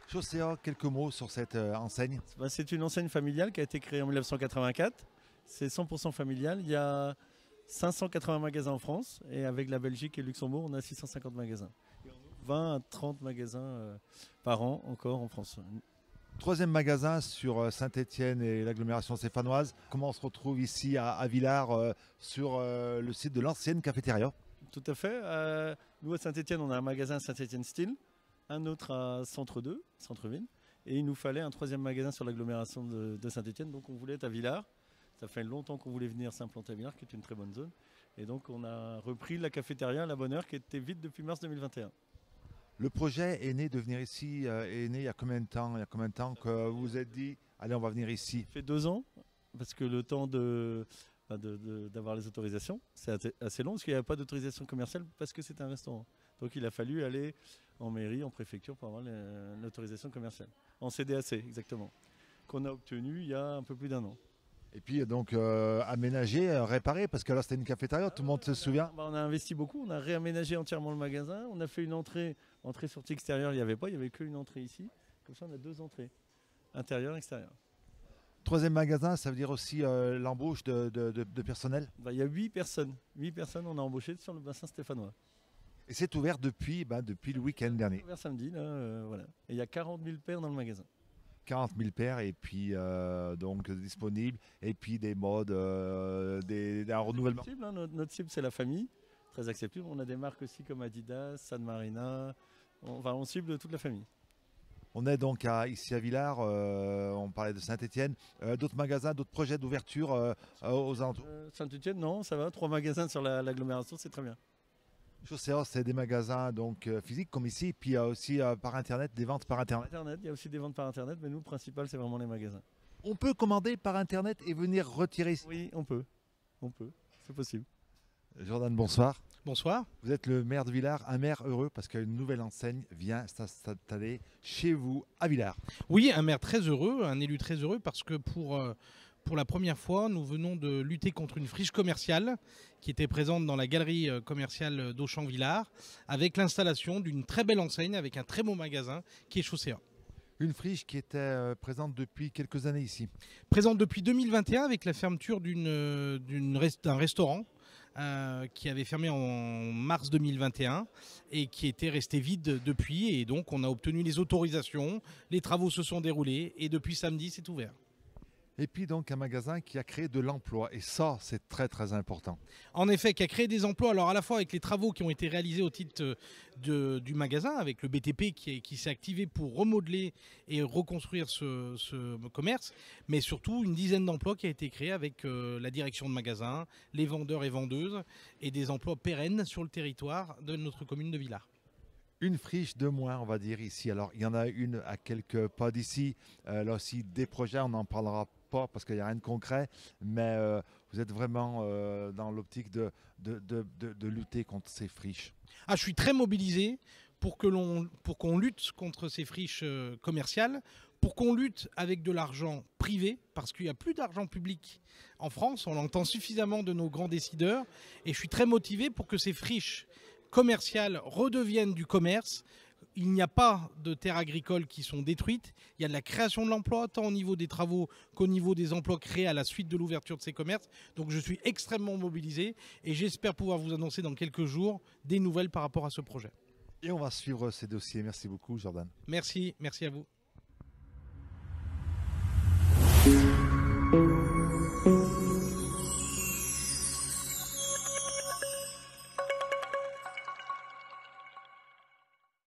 Chaussea, quelques mots sur cette enseigne. C'est une enseigne familiale qui a été créée en 1984. C'est 100% familial. Il y a 580 magasins en France et avec la Belgique et le Luxembourg, on a 650 magasins. 20 à 30 magasins par an encore en France. Troisième magasin sur Saint-Étienne et l'agglomération stéphanoise. Comment on se retrouve ici à Villars sur le site de l'ancienne cafétéria? Tout à fait. Nous à Saint-Étienne, on a un magasin Saint-Étienne Style, un autre à Centre 2, Centre-Ville. Et il nous fallait un troisième magasin sur l'agglomération de Saint-Étienne. Donc on voulait être à Villars. Ça fait longtemps qu'on voulait venir s'implanter à Villars, qui est une très bonne zone. Et donc on a repris la cafétéria à la bonne heure qui était vide depuis mars 2021. Le projet est né de venir ici, est né il y a combien de temps? Il y a combien de temps que vous vous êtes dit, allez, on va venir ici? Ça fait 2 ans, parce que le temps d'avoir les autorisations, c'est assez long, parce qu'il n'y avait pas d'autorisation commerciale, parce que c'est un restaurant. Donc il a fallu aller en mairie, en préfecture, pour avoir l'autorisation commerciale. En CDAC, exactement. Qu'on a obtenu il y a un peu plus d'1 an. Et puis donc aménagé, réparé, parce que là c'était une cafétéria, tout le monde se souvient. On a investi beaucoup, on a réaménagé entièrement le magasin, on a fait une entrée-sortie extérieure, il n'y avait pas, il n'y avait qu'une entrée ici. Comme ça on a 2 entrées, intérieure et extérieure. Troisième magasin, ça veut dire aussi l'embauche de personnel? Il y a 8 personnes, 8 personnes on a embauché sur le bassin stéphanois. Et c'est ouvert depuis le week-end dernier. C'est ouvert samedi, là, voilà. Et il y a 40 000 paires dans le magasin. 40 000 paires et puis donc disponibles et puis des modes, un renouvellement. Notre cible c'est la famille, très accessible. On a des marques aussi comme Adidas, San Marina, on cible toute la famille. On est donc ici à Villars, on parlait de Saint-Étienne, d'autres magasins, d'autres projets d'ouverture aux alentours? Saint-Étienne non, ça va, 3 magasins sur l'agglomération, c'est très bien. Chaussea, c'est des magasins donc physiques comme ici, puis il y a aussi par internet, des ventes par internet. Il y a aussi des ventes par internet, mais nous le principal c'est vraiment les magasins. On peut commander par internet et venir retirer ici? Oui, on peut, c'est possible. Jordan, bonsoir. Bonsoir. Vous êtes le maire de Villars, un maire heureux parce qu'une nouvelle enseigne vient s'installer chez vous à Villars. Oui, un maire très heureux, un élu très heureux parce que pour la première fois, nous venons de lutter contre une friche commerciale qui était présente dans la galerie commerciale d'Auchan-Villars avec l'installation d'une très belle enseigne avec un très beau magasin qui est Chaussea. Une friche qui était présente depuis quelques années ici. Présente depuis 2021 avec la fermeture d'un restaurant qui avait fermé en mars 2021 et qui était resté vide depuis. Et donc on a obtenu les autorisations, les travaux se sont déroulés et depuis samedi c'est ouvert. Et puis donc un magasin qui a créé de l'emploi. Et ça, c'est très très important. En effet, qui a créé des emplois, alors à la fois avec les travaux qui ont été réalisés au titre du magasin, avec le BTP qui s'est activé pour remodeler et reconstruire ce commerce, mais surtout une dizaine d'emplois qui a été créés avec la direction de magasin, les vendeurs et vendeuses, et des emplois pérennes sur le territoire de notre commune de Villars. Une friche de moins, on va dire, ici. Alors, il y en a une à quelques pas d'ici. Là aussi, des projets, on n'en parlera pas parce qu'il n'y a rien de concret. Mais vous êtes vraiment dans l'optique de lutter contre ces friches. Ah, je suis très mobilisé pour qu'on lutte contre ces friches commerciales, pour qu'on lutte avec de l'argent privé, parce qu'il n'y a plus d'argent public en France. On l'entend suffisamment de nos grands décideurs. Et je suis très motivé pour que ces friches commerciales redeviennent du commerce. Il n'y a pas de terres agricoles qui sont détruites. Il y a de la création de l'emploi, tant au niveau des travaux qu'au niveau des emplois créés à la suite de l'ouverture de ces commerces. Donc je suis extrêmement mobilisé et j'espère pouvoir vous annoncer dans quelques jours des nouvelles par rapport à ce projet. Et on va suivre ces dossiers. Merci beaucoup, Jordan. Merci à vous.